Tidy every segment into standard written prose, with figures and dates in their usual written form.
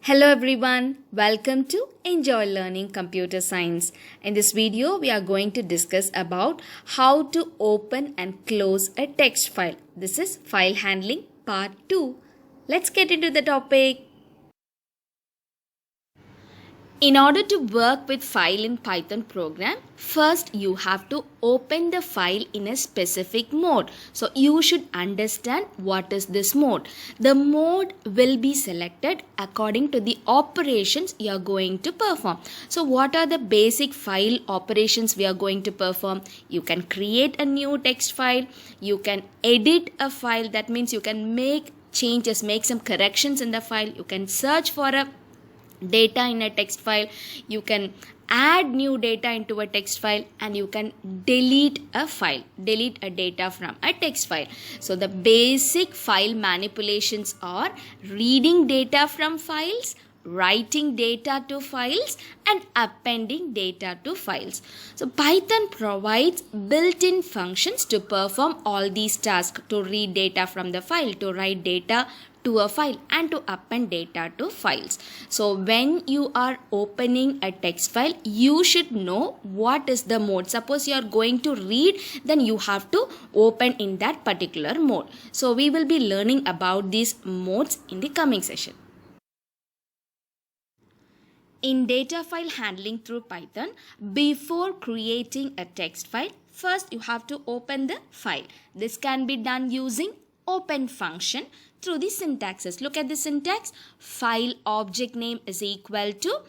Hello everyone, welcome to Enjoy Learning Computer Science. In this video, we are going to discuss about how to open and close a text file. This is file handling part 2. Let's get into the topic. In order to work with file in Python program, first you have to open the file in a specific mode. So you should understand what is this mode. The mode will be selected according to the operations you are going to perform. So what are the basic file operations we are going to perform? You can create a new text file. You can edit a file. That means you can make changes, make some corrections in the file. You can search for a data in a text file, you can add new data into a text file, and you can delete a data from a text file. So the basic file manipulations are reading data from files, writing data to files, and appending data to files. So Python provides built-in functions to perform all these tasks, to read data from the file, to write data to a file, and to append data to files. So when you are opening a text file, you should know what is the mode. Suppose you are going to read, then you have to open in that particular mode. So we will be learning about these modes in the coming session. In data file handling through Python, before creating a text file, first you have to open the file. This can be done using open function through the syntaxes. Look at the syntax. File object name is equal to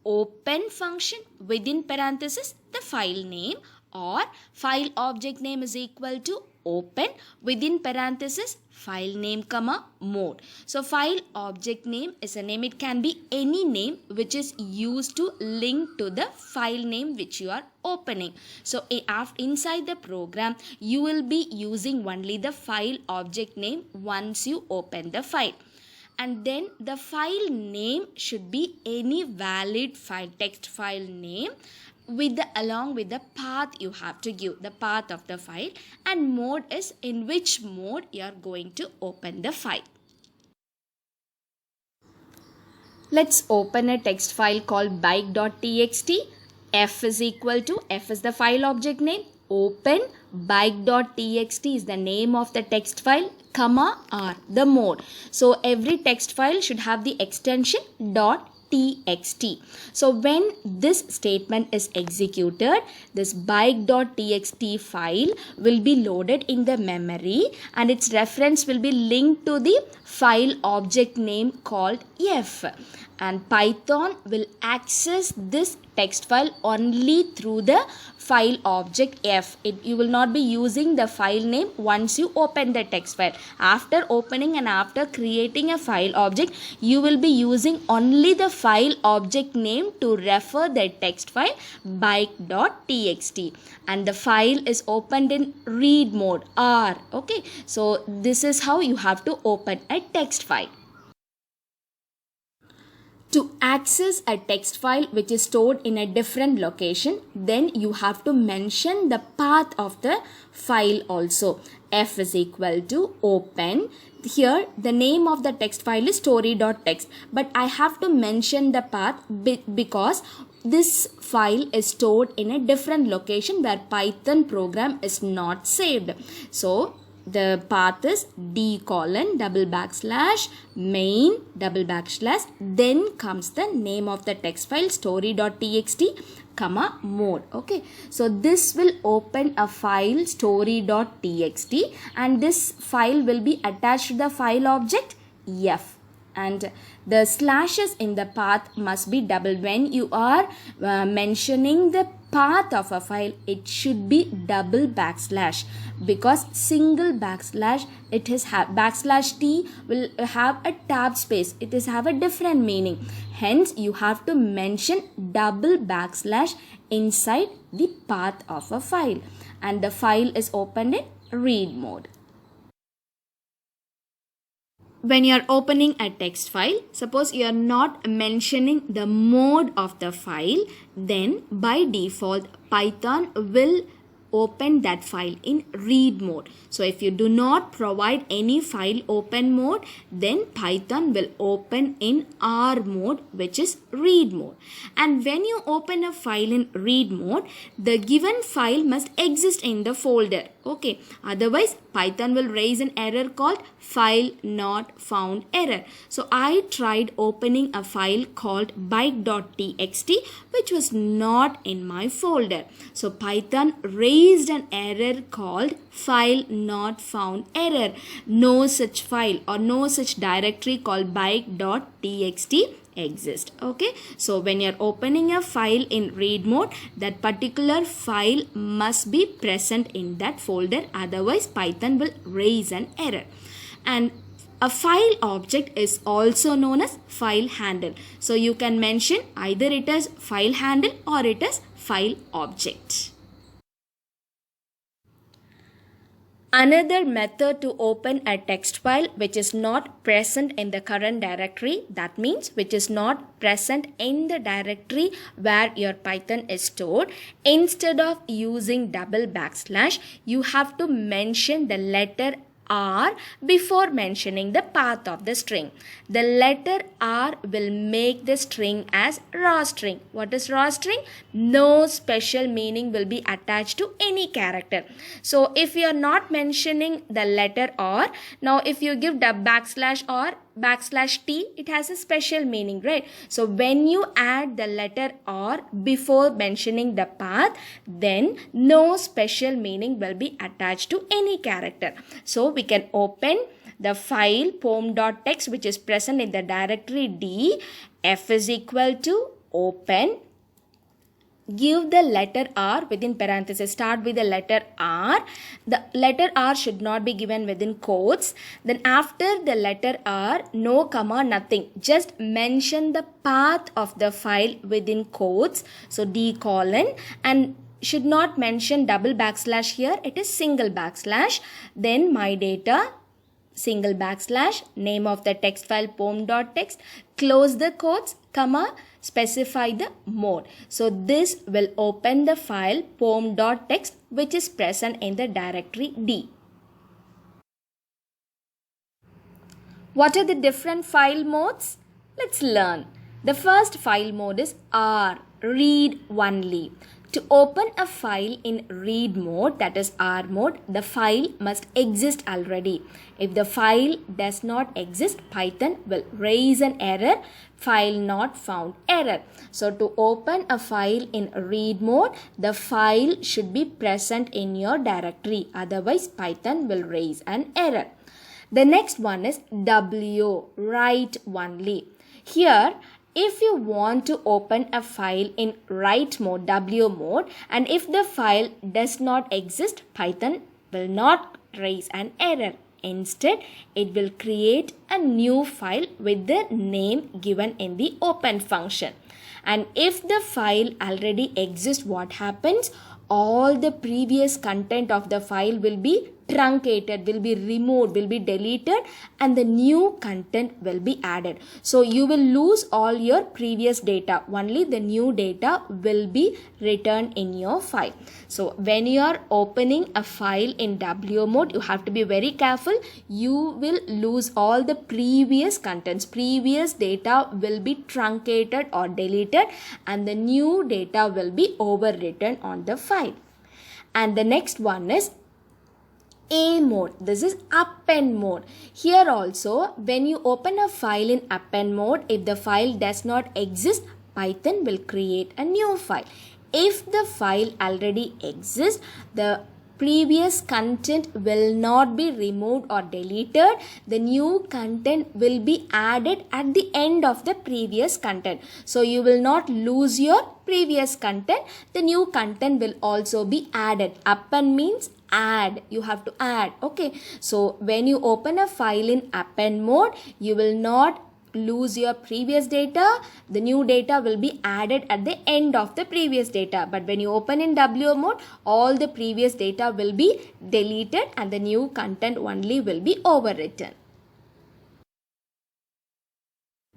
open function within parenthesis the file name, or file object name is equal to open within parenthesis file name comma mode. So file object name is a name. It can be any name which is used to link to the file name which you are opening. So inside the program, you will be using only the file object name once you open the file. And then the file name should be any valid file, text file name, along with the path you have to give, the path of the file, and mode is in which mode you are going to open the file. Let's open a text file called bike.txt. F is the file object name, open bike.txt is the name of the text file, comma R the mode. So every text file should have the extension .txt. So when this statement is executed, this bike.txt file will be loaded in the memory, and its reference will be linked to the file object name called F. And Python will access this text file only through the file object F. You will not be using the file name once you open the text file. After opening and after creating a file object, you will be using only the file object name to refer the text file bike.txt, and the file is opened in read mode R. Okay, so this is how you have to open a text file. To access a text file which is stored in a different location, then you have to mention the path of the file also. F is equal to open. Here the name of the text file is story.txt, but I have to mention the path because this file is stored in a different location where Python program is not saved. So the path is d:\main \, then comes the name of the text file story.txt, comma mode. Okay, so this will open a file story.txt, and this file will be attached to the file object F, and the slashes in the path must be double. When you are mentioning the path of a file, it should be double backslash, because single backslash, it is backslash t will have a tab space, it is have a different meaning. Hence you have to mention double backslash inside the path of a file, and the file is opened in read mode. When you are opening a text file, suppose you are not mentioning the mode of the file, then by default Python will open that file in read mode. So if you do not provide any file open mode, then Python will open in R mode, which is read mode. And when you open a file in read mode, the given file must exist in the folder. Okay, otherwise Python will raise an error called file not found error. So I tried opening a file called bike.txt, which was not in my folder. So Python raised an error called file not found error. No such file or no such directory called bike.txt exist. Okay, so when you're opening a file in read mode, that particular file must be present in that folder, otherwise Python will raise an error. And a file object is also known as file handle. So you can mention either it is file handle or it is file object. Another method to open a text file which is not present in the current directory, that means which is not present in the directory where your Python is stored, instead of using double backslash, you have to mention the letter R before mentioning the path of the string. The letter R will make the string as raw string. What is raw string? No special meaning will be attached to any character. So if you are not mentioning the letter R, now if you give the backslash or backslash T, it has a special meaning, right? So when you add the letter R before mentioning the path, then no special meaning will be attached to any character. So we can open the file pom.txt which is present in the directory D. F is equal to open, give the letter R within parenthesis, start with the letter R. The letter R should not be given within quotes. Then after the letter R, no comma, nothing. Just mention the path of the file within quotes. So D colon, and should not mention double backslash here. It is single backslash. Then my data, single backslash, name of the text file pom.txt, close the quotes, comma, specify the mode. So this will open the file pom.txt which is present in the directory D. What are the different file modes? Let's learn. The first file mode is R, read only. To open a file in read mode, that is R mode, the file must exist already. If the file does not exist, Python will raise an error, file not found error. So to open a file in read mode, the file should be present in your directory. Otherwise, Python will raise an error. The next one is W, write only. Here, if you want to open a file in write mode, W mode, and if the file does not exist, Python will not raise an error. Instead, it will create a new file with the name given in the open function. And if the file already exists, what happens? All the previous content of the file will be truncated, will be removed, will be deleted, and the new content will be added. So you will lose all your previous data. Only the new data will be returned in your file. So when you are opening a file in W mode, you have to be very careful. You will lose all the previous contents. Previous data will be truncated or deleted, and the new data will be overwritten on the file. And the next one is A mode. This is append mode. Here also, when you open a file in append mode, if the file does not exist, Python will create a new file. If the file already exists, the previous content will not be removed or deleted. The new content will be added at the end of the previous content. So you will not lose your previous content. The new content will also be added. Append means add. You have to add. Okay. So when you open a file in append mode, you will not lose your previous data. The new data will be added at the end of the previous data. But when you open in W mode, all the previous data will be deleted and the new content only will be overwritten.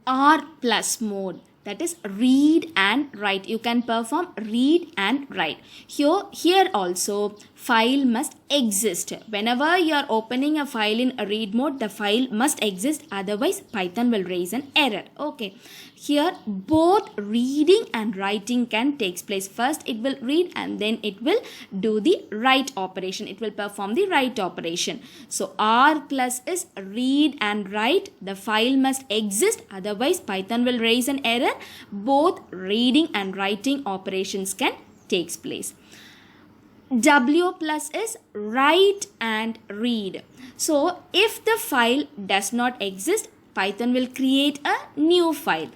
R plus mode. that is read and write. You can perform read and write. Here also file must exist. Whenever you are opening a file in a read mode, the file must exist, otherwise Python will raise an error. Okay, here both reading and writing can take place. First it will read and then it will do the write operation. It will perform the write operation. So R plus is read and write. The file must exist, otherwise Python will raise an error. Both reading and writing operations can take place. W plus is write and read. So if the file does not exist, Python will create a new file.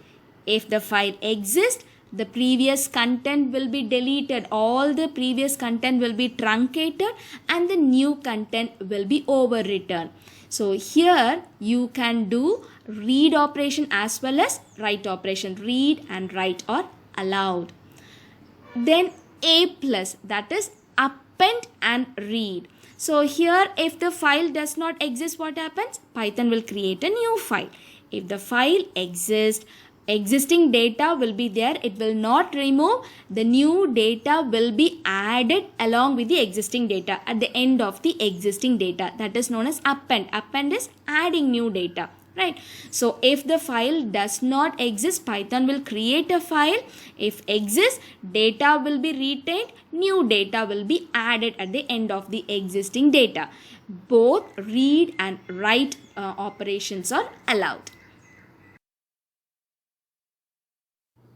If the file exists, the previous content will be deleted. All the previous content will be truncated and the new content will be overwritten. So here you can do read operation as well as write operation. Read and write are allowed. Then A plus, that is append and read. So here if the file does not exist, what happens? Python will create a new file. If the file exists, existing data will be there. It will not remove. The new data will be added along with the existing data at the end of the existing data. That is known as append. Append is adding new data. Right. So if the file does not exist, Python will create a file. If exists, data will be retained. New data will be added at the end of the existing data. Both read and write operations are allowed.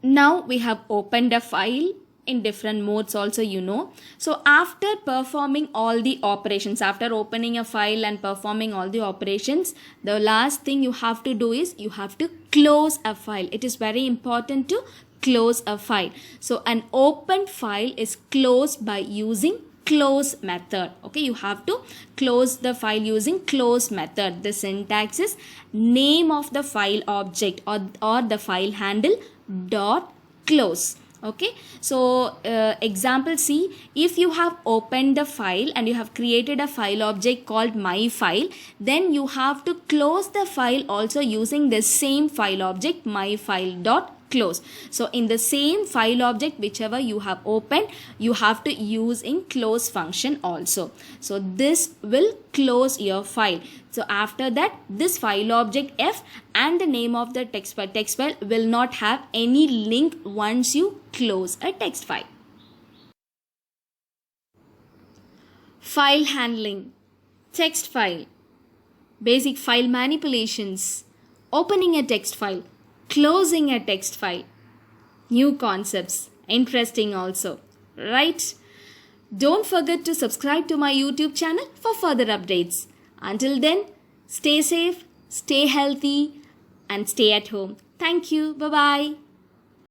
Now we have opened a file in different modes also, you know. So after performing all the operations, after opening a file and performing all the operations, the last thing you have to do is you have to close a file. It is very important to close a file. So an open file is closed by using close method. Okay, you have to close the file using close method. The syntax is name of the file object or the file handle dot close. Okay, so example C, if you have opened the file and you have created a file object called my file, then you have to close the file also using the same file object my file dot close. So in the same file object whichever you have opened, you have to use in close function also. So this will close your file. So after that, this file object F and the name of the text file will not have any link once you close a text file. File handling, text file, basic file manipulations, opening a text file, closing a text file. New concepts, interesting also, right? Don't forget to subscribe to my YouTube channel for further updates. Until then, stay safe, stay healthy, and stay at home. Thank you. Bye-bye.